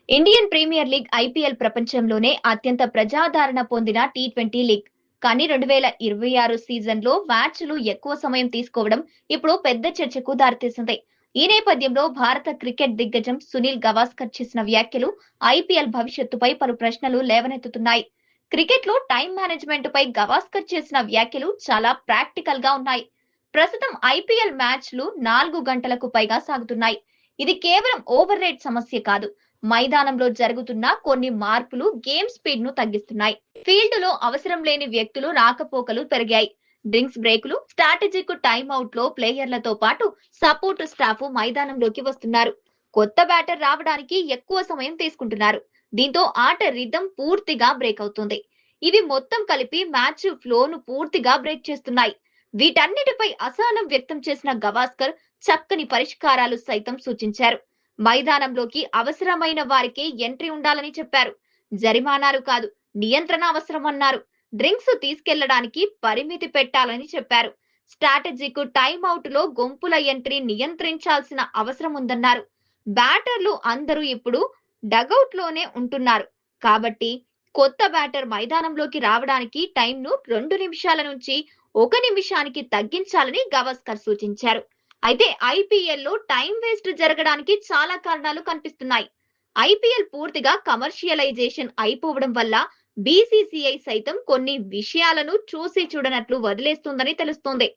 Indian premier league IPL ప్రపంచంలోనే అత్యంత ప్రజాదరణ పొందిన టీ20 లీగ్. కానీ 2026 సీజన్లో మ్యాచ్లు ఎక్కువ సమయం తీసుకోవడం ఇప్పుడు పెద్ద చర్చకు దారితీసింది. ఈ నేపథ్యంలో భారత క్రికెట్ దిగ్గజం సునీల్ గవాస్కర్ చేసిన వ్యాఖ్యలు ఐపీఎల్ భవిష్యత్తుపై పలు ప్రశ్నలు లేవనెత్తుతున్నాయి. క్రికెట్లో టైం మేనేజ్మెంట్ పై గవాస్కర్ చేసిన వ్యాఖ్యలు చాలా ప్రాక్టికల్ గా ఉన్నాయి. ప్రస్తుతం ఐపీఎల్ మ్యాచ్లు 4 గంటలకు పైగా సాగుతున్నాయి. ఇది కేవలం ఓవర్ రేట్ సమస్య కాదు. మైదానంలో జరుగుతున్న కొన్ని మార్పులు గేమ్ స్పీడ్ ను తగ్గిస్తున్నాయి. ఫీల్డ్ లో అవసరం లేని వ్యక్తులు రాకపోకలు పెరిగాయి. డ్రింక్స్ బ్రేకులు, స్ట్రాటజిక్ టైమ్అవుట్ లో ప్లేయర్లతో పాటు సపోర్ట్ స్టాఫ్ మైదానంలోకి వస్తున్నారు. కొత్త బ్యాటర్ రావడానికి ఎక్కువ సమయం తీసుకుంటున్నారు. దీంతో ఆట రిథం పూర్తిగా బ్రేక్ అవుతుంది. ఇవి మొత్తం కలిపి మ్యాచ్ ఫ్లోను పూర్తిగా బ్రేక్ చేస్తున్నాయి. వీటన్నిటిపై అసహనం వ్యక్తం చేసిన గవాస్కర్ చక్కని పరిష్కారాలు సైతం సూచించారు. మైదానంలోకి అవసరమైన వారికే ఎంట్రీ ఉండాలని చెప్పారు. జరిమానాలు కాదు, నియంత్రణ అవసరమన్నారు. డ్రింక్స్ తీసుకెళ్లడానికి పరిమితి పెట్టాలని చెప్పారు. స్ట్రాటజిక్ టైమ్అవుట్ లో గుంపుల ఎంట్రీ నియంత్రించాల్సిన అవసరం ఉందన్నారు. బ్యాటర్లు అందరూ ఇప్పుడు డగౌట్ లోనే ఉంటున్నారు కాబట్టి కొత్త బ్యాటర్ మైదానంలోకి రావడానికి టైంను 2 నిమిషాల నుంచి 1 నిమిషానికి తగ్గించాలని గవాస్కర్ సూచించారు. అయితే ఐపీఎల్ లో టైం వేస్ట్ జరగడానికి చాలా కారణాలు కనిపిస్తున్నాయి. ఐపీఎల్ పూర్తిగా కమర్షియలైజేషన్ అయిపోవడం వల్ల బీసీసీఐ సైతం కొన్ని విషయాలను చూసి చూడనట్లు వదిలేస్తుందని తెలుస్తోంది.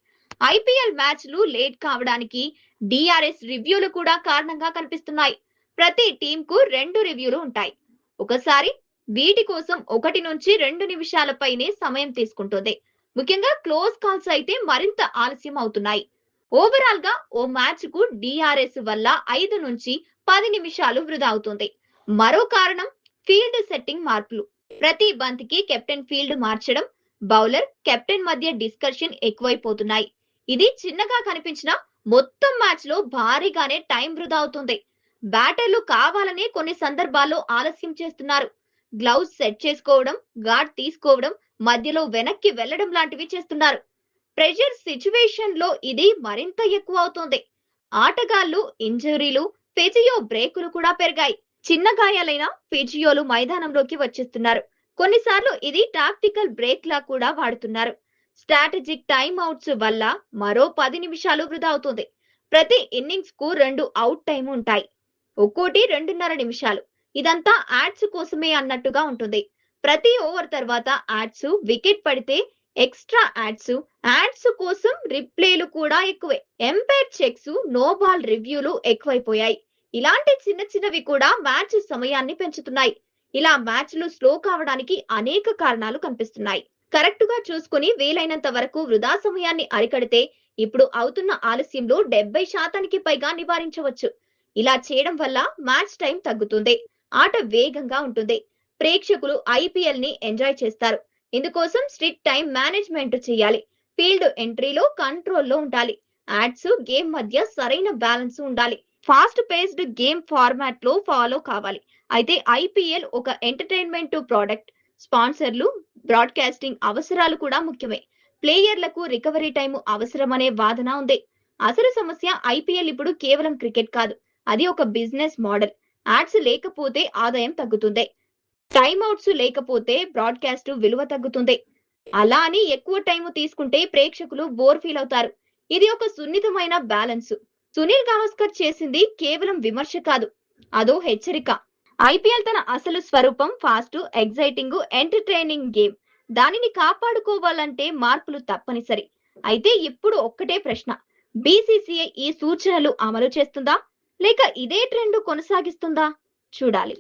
ఐపీఎల్ మ్యాచ్లు లేట్ కావడానికి డిఆర్ఎస్ రివ్యూలు కూడా కారణంగా కనిపిస్తున్నాయి. ప్రతి టీంకు 2 రివ్యూలు ఉంటాయి. ఒకసారి వీటి కోసం 1 నుంచి 2 నిమిషాలపైనే సమయం తీసుకుంటుంది. ముఖ్యంగా క్లోజ్ కాల్స్ అయితే మరింత ఆలస్యం అవుతున్నాయి. ఓవరాల్ గా ఓ మ్యాచ్ కు డిఆర్ఎస్ వల్ల 5 నుంచి 10 నిమిషాలు వృధా అవుతుంది. మరో కారణం ఫీల్డ్ సెట్టింగ్ మార్పులు. ప్రతి బంత్ కి కెప్టెన్ ఫీల్డ్ మార్చడం, బౌలర్ కెప్టెన్ మధ్య డిస్కషన్ ఎక్కువైపోతున్నాయి. ఇది చిన్నగా కనిపించినా మొత్తం మ్యాచ్ లో భారీగానే టైం వృధా అవుతుంది. బ్యాటర్లు కావాలనే కొన్ని సందర్భాల్లో ఆలస్యం చేస్తున్నారు. గ్లౌస్ సెట్ చేసుకోవడం, గార్డ్ తీసుకోవడం, మధ్యలో వెనక్కి వెళ్లడం లాంటివి చేస్తున్నారు. ప్రెషర్ సిచ్యువేషన్ లో ఇది మరింత ఎక్కువ అవుతోంది. ఆటగాళ్లు ఇంజరీలు, ఫిజియో బ్రేకులు కూడా పెరిగాయి. చిన్న గాయాలైన ఫిజియోలు మైదానంలోకి వచ్చేస్తున్నారు. కొన్నిసార్లు ఇది టాక్టికల్ బ్రేక్ లా కూడా వాడుతున్నారు. స్ట్రాటజిక్ టైమ్ అవుట్స్ వల్ల మరో 10 నిమిషాలు వృధా అవుతుంది. ప్రతి ఇన్నింగ్స్ కు 2 అవుట్ టైం ఉంటాయి. ఒక్కోటి 2.5 నిమిషాలు. ఇదంతా యాడ్స్ కోసమే అన్నట్టుగా ఉంటుంది. ప్రతి ఓవర్ తర్వాత యాడ్స్, వికెట్ పడితే ఎక్స్ట్రా యాడ్స్ కోసం రిప్లేలు కూడా ఎక్కువే. ఎంపైర్ చెక్స్, నో బాల్ రివ్యూలు ఎక్కువైపోయాయి. ఇలాంటి చిన్న చిన్నవి కూడా మ్యాచ్ సమయాన్ని పెంచుతున్నాయి. ఇలా మ్యాచ్లు స్లో కావడానికి అనేక కారణాలు కనిపిస్తున్నాయి. కరెక్ట్ గా చూసుకుని వీలైనంత వరకు వృధా సమయాన్ని అరికడితే ఇప్పుడు అవుతున్న ఆలస్యంలో 70% పైగా నివారించవచ్చు. ఇలా చేయడం వల్ల మ్యాచ్ టైం తగ్గుతుంది. ఆట వేగంగా ఉంటుంది. ప్రేక్షకులు ఐపీఎల్ ని ఎంజాయ్ చేస్తారు. ఇందుకోసం స్ట్రిక్ట్ టైం మేనేజ్మెంట్ చేయాలి. ఫీల్డ్ ఎంట్రీలో కంట్రోల్లో ఉండాలి. యాడ్స్, గేమ్ మధ్య సరైన బ్యాలెన్స్ ఉండాలి. ఫాస్ట్ పేస్డ్ గేమ్ ఫార్మాట్ లో ఫాలో కావాలి. అయితే ఐపీఎల్ ఒక ఎంటర్టైన్మెంట్ ప్రోడక్ట్. స్పాన్సర్లు, బ్రాడ్కాస్టింగ్ అవసరాలు కూడా ముఖ్యమే. ప్లేయర్లకు రికవరీ టైం అవసరమనే వాదన ఉంది. అసలు సమస్య ఐపీఎల్ ఇప్పుడు కేవలం క్రికెట్ కాదు. అది ఒక బిజినెస్ మోడల్. యాడ్స్ లేకపోతే ఆదాయం తగ్గుతుంది. టైమ్అవుట్స్ లేకపోతే బ్రాడ్కాస్ట్ విలువ తగ్గుతుంది. అలా అని ఎక్కువ టైం తీసుకుంటే ప్రేక్షకులు బోర్ ఫీల్ అవుతారు. ఇది ఒక సున్నితమైన బ్యాలెన్స్. సునీల్ గవాస్కర్ చేసింది కేవలం విమర్శ కాదు, అదో హెచ్చరిక. ఐపీఎల్ తన అసలు స్వరూపం ఫాస్ట్, ఎగ్జైటింగ్, ఎంటర్టైనింగ్ గేమ్. దానిని కాపాడుకోవాలంటే మార్పులు తప్పనిసరి. అయితే ఇప్పుడు ఒక్కటే ప్రశ్న, బీసీసీఐ ఈ సూచనలు అమలు చేస్తుందా లేక ఇదే ట్రెండ్ కొనసాగిస్తుందా? చూడాలి.